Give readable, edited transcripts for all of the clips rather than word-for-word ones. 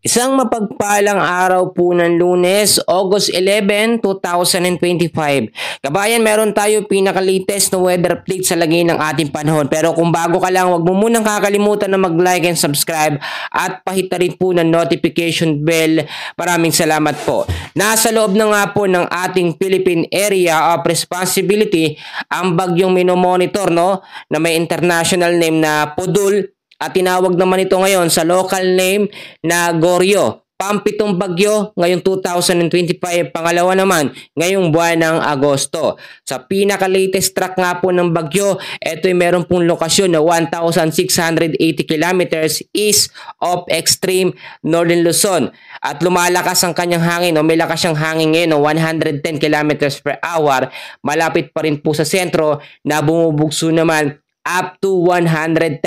Isang mapagpalang araw po ng Lunes, August 11, 2025. Kabayan, meron tayo pinaka-latest na weather update sa lagay ng ating panahon. Pero kung bago ka lang, huwag mo munang kakalimutan na mag-like and subscribe at pahita rin po ng notification bell. Maraming salamat po. Nasa loob na nga po ng ating Philippine Area of Responsibility ang bagyong minomonitor, no, na may international name na Pudul. At tinawag naman ito ngayon sa local name na Goryo. Pampitong bagyo ngayong 2025, pangalawa naman ngayong buwan ng Agosto. Sa pinaka-latest track nga po ng bagyo, ito ay meron pong lokasyon na 1,680 kilometers east of extreme northern Luzon. At lumalakas ang kanyang hangin, o may lakas siyang hangin ngayon, 110 kilometers per hour. Malapit pa rin po sa sentro na bumubugso naman up to 135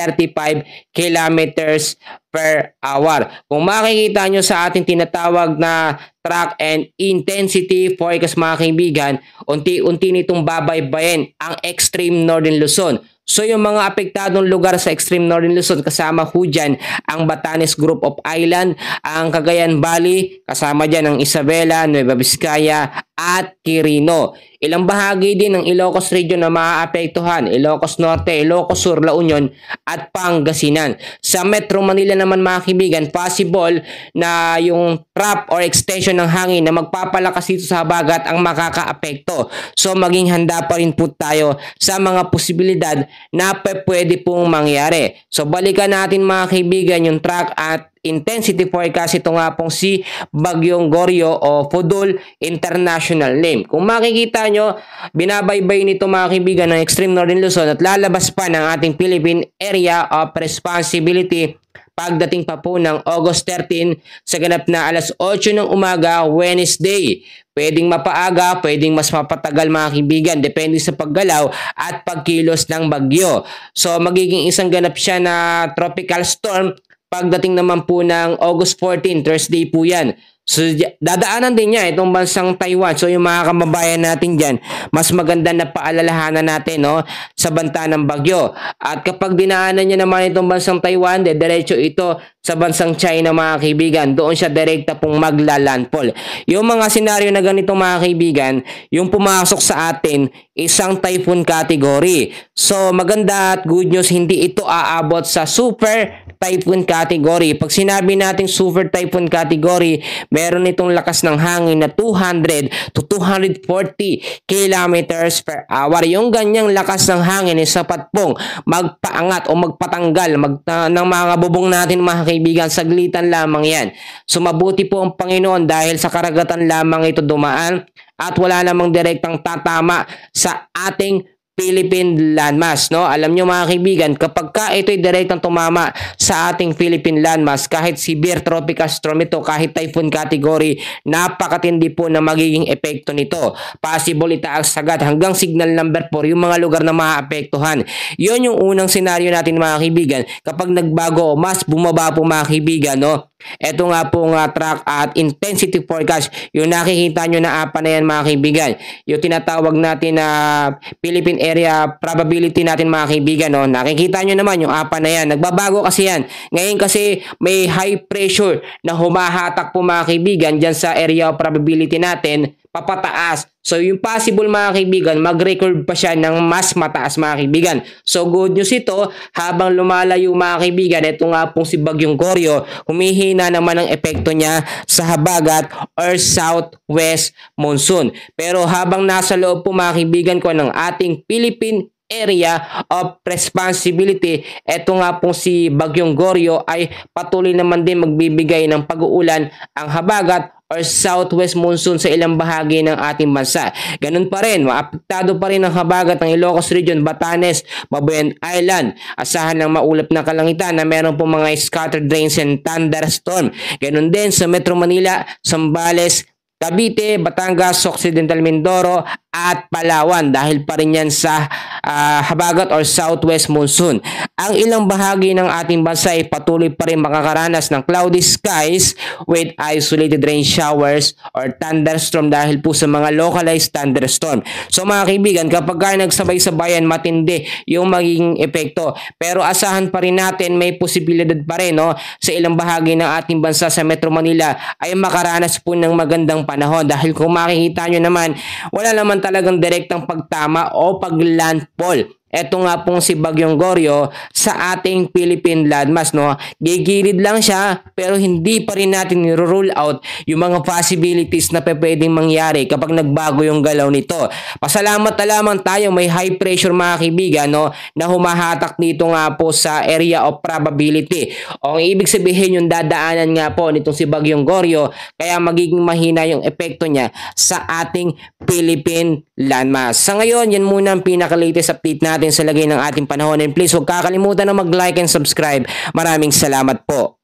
kilometers per hour. Kung makikita nyo sa ating tinatawag na track and intensity forecast, mga kaibigan, unti-unti nitong babaybayin ang extreme northern Luzon. So yung mga apektadong lugar sa extreme northern Luzon, kasama ho dyan ang Batanes Group of Island, ang Cagayan Valley, kasama dyan ang Isabela, Nueva Vizcaya at Quirino. Ilang bahagi din ng Ilocos Region na maaapektuhan: Ilocos Norte, Ilocos Sur, La Union at Pangasinan. Sa Metro Manila naman, mga kaibigan, possible na yung trap or extension ng hangin na magpapalakas dito sa habagat ang makakaapekto. So maging handa pa rin po tayo sa mga posibilidad na pwede pong mangyari. So balikan natin, mga kaibigan, yung track at intensity forecast. Ito nga pong si Bagyong Goryo o Pudul international name. Kung makikita nyo, binabaybay nito, mga kaibigan, ng extreme northern Luzon at lalabas pa ng ating Philippine Area of Responsibility pagdating pa po ng August 13 sa ganap na alas 8 ng umaga, Wednesday. Pwedeng mapaaga, pwedeng mas mapatagal, mga kaibigan, depende sa paggalaw at pagkilos ng bagyo. So magiging isang ganap siya na tropical storm pagdating naman po ng August 14, Thursday po yan. So dadaanan din niya itong bansang Taiwan. So yung mga kababayan natin dyan, mas maganda na paalalahanan natin, no, sa banta ng bagyo. At kapag dinaanan niya naman itong bansang Taiwan, diretso ito sa bansang China, mga kaibigan. Doon siya direkta pong maglalandfall. Yung mga senaryo na ganito, mga kaibigan, yung pumasok sa atin, isang typhoon category. So maganda at good news, hindi ito aabot sa super typhoon category. Pag sinabi nating super typhoon category, meron itong lakas ng hangin na 200 to 240 kilometers per hour. Yung ganyang lakas ng hangin ay sapat pong magpaangat o magpatanggal ng mga bubong natin, mga kaibigan. Saglitan lamang yan. So mabuti po ang Panginoon dahil sa karagatan lamang ito dumaan at wala namang direktang tatama sa ating Philippine landmass, no? Alam nyo, mga kaibigan, kapag ka ito'y direktang tumama sa ating Philippine landmass, kahit severe tropical storm ito, kahit typhoon category, napakatindi po na magiging epekto nito. Possible itaas agad hanggang signal number 4 yung mga lugar na maapektuhan. Yun yung unang senaryo natin, mga kaibigan. Kapag nagbago, mas bumaba po, mga kaibigan, no? Ito nga pong track at intensity forecast, yung nakikita nyo na apa na yan, mga kaibigan, yung tinatawag natin na Philippine Area probability natin, mga kaibigan, no? Nakikita nyo naman yung apa na yan. Nagbabago kasi yan. Ngayon kasi may high pressure na humahatak po, mga kaibigan, dyan sa area of probability natin papataas. So yung possible, mga kaibigan, mag-record pa siya ng mas mataas, mga kaibigan. So good news ito, habang lumalayo, mga kaibigan, ito nga pong si Bagyong Goryo, humihina naman ang epekto niya sa habagat or southwest monsoon. Pero habang nasa loob po, mga kaibigan ko, ng ating Philippine Area of Responsibility, ito nga pong si Bagyong Goryo ay patuloy naman din magbibigay ng pag-uulan ang habagat or southwest monsoon sa ilang bahagi ng ating bansa. Ganun pa rin, maapektado pa rin ang habagat ng Ilocos Region, Batanes, Babuyan Island. Asahan ng maulap na kalangitan na meron po mga scattered rains and thunderstorm. Ganun din sa Metro Manila, Zambales, Cavite, Batangas, Occidental Mindoro at Palawan dahil pa rin yan sa habagat or southwest monsoon. Ang ilang bahagi ng ating bansa ay patuloy pa rin makakaranas ng cloudy skies with isolated rain showers or thunderstorm dahil po sa mga localized thunderstorm. So mga kaibigan, kapag nagsabay-sabayan, matindi yung magiging epekto. Pero asahan pa rin natin may posibilidad pa rin sa ilang bahagi ng ating bansa sa Metro Manila ay makaranas po ng magandang panahon dahil kung makikita nyo naman, wala naman talagang direktang pagtama o paglandfall. Ito nga pong si Bagyong Goryo sa ating Philippine landmass, gigilid lang siya pero hindi pa rin natin niro-rule out yung mga possibilities na pwedeng mangyari kapag nagbago yung galaw nito. Pasalamat na lamang tayo may high pressure mga kaibigan na humahatak dito nga po sa area of probability. O ang ibig sabihin yung dadaanan nga po nitong si Bagyong Goryo kaya magiging mahina yung epekto niya sa ating Philippine landmass. Sa ngayon, yan muna ang pinaka-latest update natin sa lagay ng ating panahon. And please, huwag kakalimutan na mag-like and subscribe. Maraming salamat po.